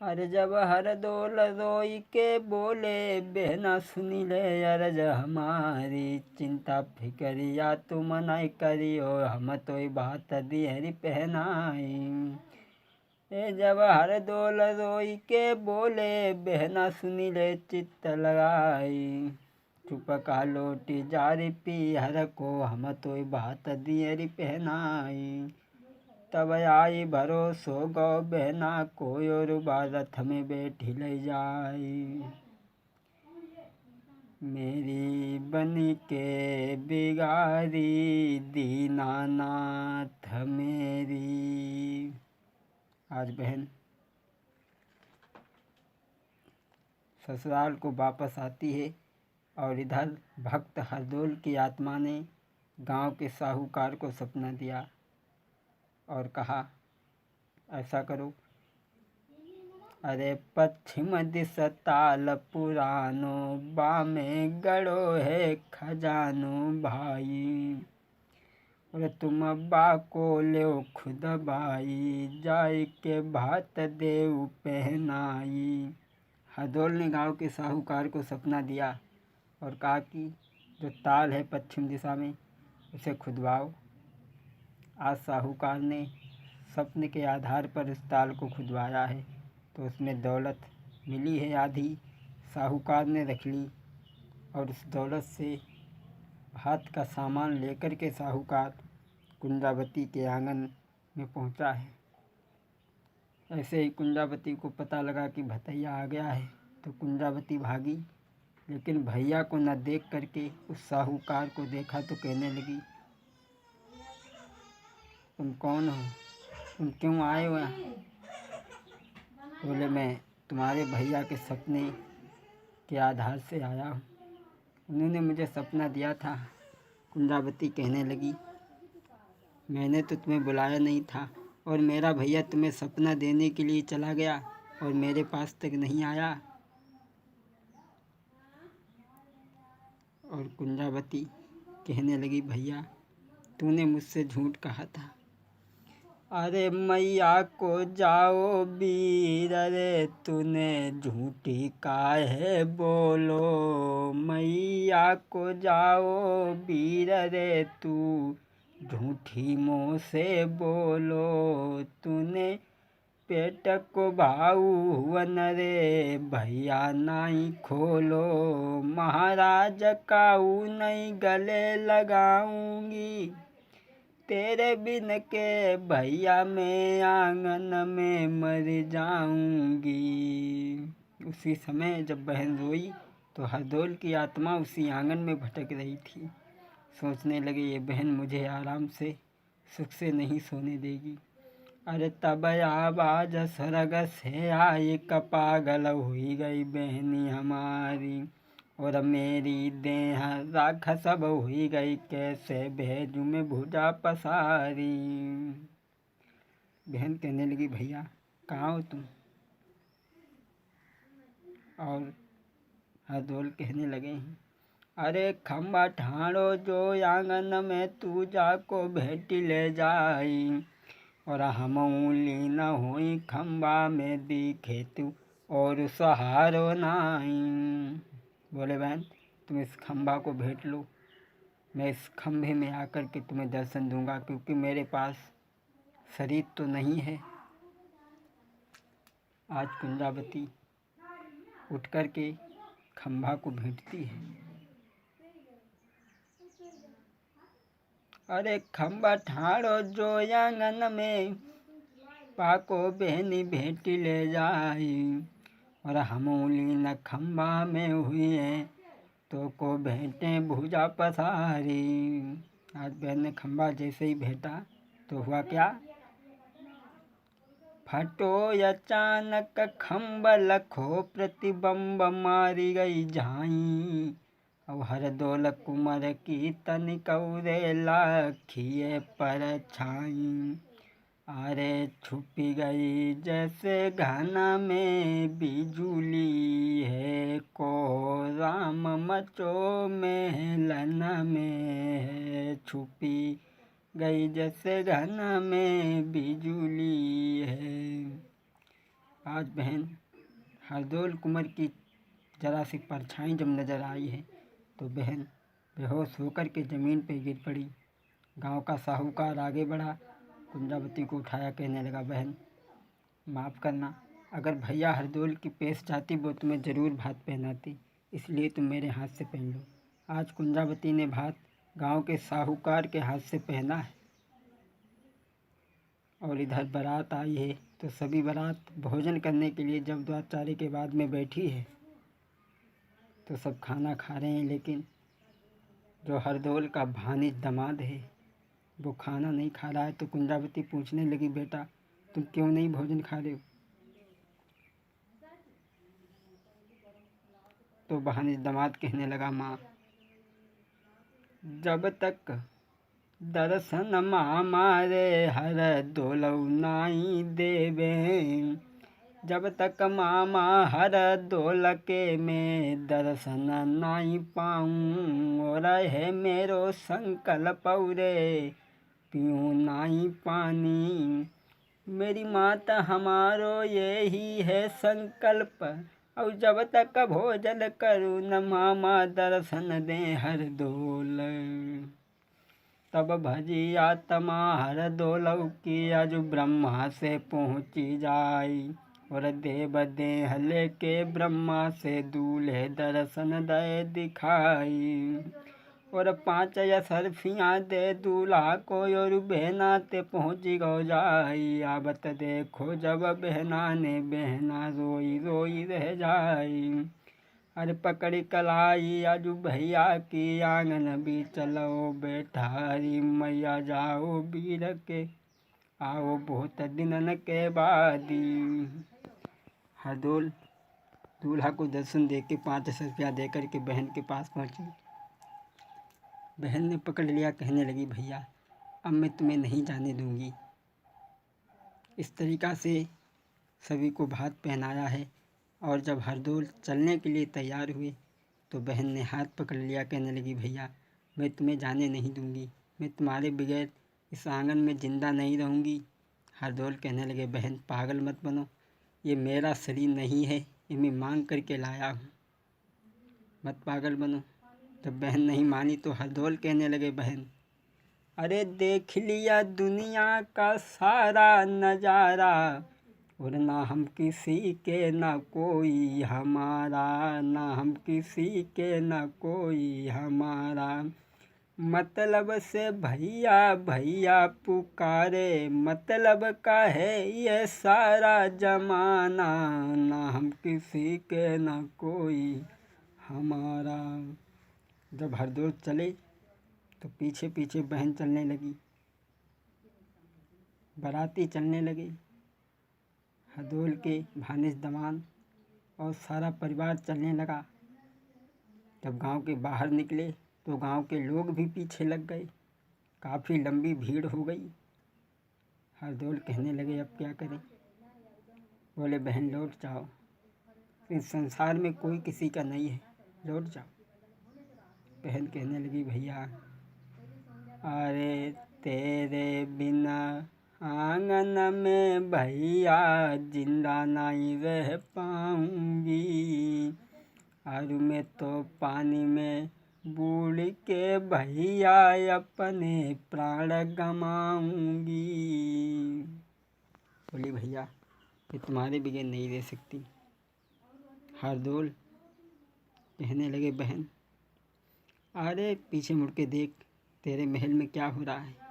अरे जब हर डोल रोई के बोले, बहना सुनी ले अरज हमारी। चिंता फिकरिया तुम नहीं करियो, हम तो बात दिहरी पहनाई। जब हर डोल रोई के बोले, बहना सुनी ले चित्त लगाई। चुप का लोटी जारी पी हर को, हम तो बात दिहरी पहनाई। तब आई भरोसो गौ बहना को, और रथ में बैठी ले जाई। मेरी बनी के बिगारी, दीनानाथ मेरी। आज बहन ससुराल को वापस आती है और इधर भक्त हरदोल की आत्मा ने गांव के साहूकार को सपना दिया और कहा ऐसा करो। अरे पश्चिम दिस ताल पुरानो, बामे गड़ो है खजानो भाई। और तुम बा को ले खुद भाई, जाय के भात देव पहनाई। हरदोल ने गांव के साहूकार को सपना दिया और कहा कि जो ताल है पश्चिम दिशा में उसे खुदवाओ। आज साहूकार ने सपने के आधार पर इस ताल को खुदवाया है, तो उसमें दौलत मिली है आधी साहूकार ने रख ली। और उस दौलत से हाथ का सामान लेकर के साहूकार कुंजावती के आंगन में पहुंचा है। ऐसे ही कुंजावती को पता लगा कि भतैया आ गया है, तो कुंजावती भागी, लेकिन भैया को न देख करके उस साहूकार को देखा तो कहने लगी, तुम कौन हो, तुम क्यों आए हो यहाँ? बोले मैं तुम्हारे भैया के सपने के आधार से आया हूँ, उन्होंने मुझे सपना दिया था। कुंजावती कहने लगी, मैंने तो तुम्हें बुलाया नहीं था और मेरा भैया तुम्हें सपना देने के लिए चला गया और मेरे पास तक नहीं आया। और कुंजावती कहने लगी, भैया तूने मुझसे झूठ कहा था। अरे मैया को जाओ वीर, रे तूने झूठी काहे बोलो। मैया को जाओ वीर, रे तू झूठी मुँह से बोलो। तूने पेट को भाऊ हुवन रे, भैया नहीं खोलो। महाराज काऊ नहीं गले लगाऊंगी, तेरे बिन के भैया मैं आंगन में मर जाऊंगी। उसी समय जब बहन रोई तो हरदोल की आत्मा उसी आंगन में भटक रही थी। सोचने लगे ये बहन मुझे आराम से सुख से नहीं सोने देगी। अरे तब आवाज स्वर्ग से आई, पागल हुई गई बहनी हमारी। और मेरी देह राख सब हुई गई, कैसे भेजूं मैं भुजा पसारी। बहन कहने लगी, भैया कहाँ हो तुम? और हरदोल कहने लगे हैं, अरे खम्बा ठाणो जो आंगन में तू जाको भेटी ले जाई। और हम लीन हुई खम्बा में दिखे तू और सहारो नाई। बोले बहन तुम इस खम्बा को भेंट लो, मैं इस खम्भे में आकर के तुम्हें दर्शन दूंगा, क्योंकि मेरे पास शरीर तो नहीं है। आज कुंजावती उठ कर के खम्भा को भेंटती है। अरे खम्बा ठाड़ो जो आंगन में, पाको बहनी भेंटी ले जाई। और हम लीन खम्बा में हुए तो को भेंटे भुजा पसारी। आज बहन ने खम्बा जैसे ही भेंटा तो हुआ क्या, फटो अचानक खम्ब लखो प्रतिबंब, मारी गई झाई। और हरदोल कुंवर की तनिकौरे लाखिए पर छाई। अरे छुपी गई जैसे घना में बिजुली है, को राम मचो महलन में है। छुपी गई जैसे घना में बिजुली है। आज बहन हरदौल कुंवर की जरा सी परछाई जब नज़र आई है तो बहन बेहोश होकर के ज़मीन पे गिर पड़ी। गांव का साहूकार आगे बढ़ा, कुंजावती को उठाया, कहने लगा, बहन माफ़ करना, अगर भैया हरदौल की पेश जाती वो तुम्हें ज़रूर भात पहनाती, इसलिए तुम मेरे हाथ से पहन लो। आज कुंजावती ने भात गांव के साहूकार के हाथ से पहना है। और इधर बारात आई है तो सभी बारात भोजन करने के लिए जब द्वाचारे के बाद में बैठी है तो सब खाना खा रहे हैं, लेकिन जो हरदौल का भानिज दामाद है वो खाना नहीं खा रहा है। तो कुंजावती पूछने लगी, बेटा तुम क्यों नहीं भोजन खा रहे हो? तो भानिज दामाद कहने लगा, माँ जब तक दर्शन मारे हरदौल नाई देवे, जब तक मामा हरदौल के मैं दर्शन नाई पाऊँ, और है मेरो संकल्प रे पीऊँ नाई पानी। मेरी माता हमारो यही है संकल्प, और जब तक भोजन करूँ न मामा दर्शन दे हरदौल। तब भजी आत्मा हरदौल की आज ब्रह्मा से पहुँची जाई, और देव देह लेके ब्रह्मा से दूल्हे दर्शन दे दिखाई। और 5 असरफियाँ दे दूल्हा को, और बहना ते पहुँची गो जाई। आवत देखो जब बहना ने बहना रोई रोई रह जाई। अरे पकड़ी कलाई आजू भैया की आंगन भी चलो बैठारी, मैया जाओ बीर के आओ बहुत दिनन के बादी। हरदौल दूल्हा को दर्शन दे के 5 रुपया दे कर के बहन के पास पहुँची। बहन ने पकड़ लिया, कहने लगी, भैया अब मैं तुम्हें नहीं जाने दूंगी। इस तरीक़ा से सभी को भात पहनाया है। और जब हरदौल चलने के लिए तैयार हुए तो बहन ने हाथ पकड़ लिया, कहने लगी, भैया मैं तुम्हें जाने नहीं दूंगी, मैं तुम्हारे बगैर इस आंगन में ज़िंदा नहीं रहूंगी। हरदौल कहने लगे, बहन पागल मत बनो, ये मेरा शरीर नहीं है, ये मैं मांग करके लाया हूँ, मत पागल बनो। जब बहन नहीं मानी तो हरदौल कहने लगे, बहन अरे देख लिया दुनिया का सारा नज़ारा, और ना हम किसी के ना कोई हमारा, ना हम किसी के ना कोई हमारा। मतलब से भैया भैया पुकारे, मतलब का है ये सारा जमाना, ना हम किसी के ना कोई हमारा। जब हरदौल चले तो पीछे पीछे बहन चलने लगी, बाराती चलने लगे, हरदौल के भानिज दामाद और सारा परिवार चलने लगा। जब गांव के बाहर निकले तो गांव के लोग भी पीछे लग गए, काफ़ी लंबी भीड़ हो गई। हरदौल कहने लगे, अब क्या करें? बोले, बहन लौट जाओ, इस संसार में कोई किसी का नहीं है, लौट जाओ। बहन कहने लगी, भैया अरे तेरे बिना आंगन में भैया जिंदा नहीं रह पाऊंगी, और मैं तो पानी में बूढ़ के भैया अपने प्राण गमाऊंगी। बोली, भैया मैं तुम्हारे बगैर नहीं रह सकती। हरदौल कहने लगे, बहन अरे पीछे मुड़ के देख, तेरे महल में क्या हो रहा है।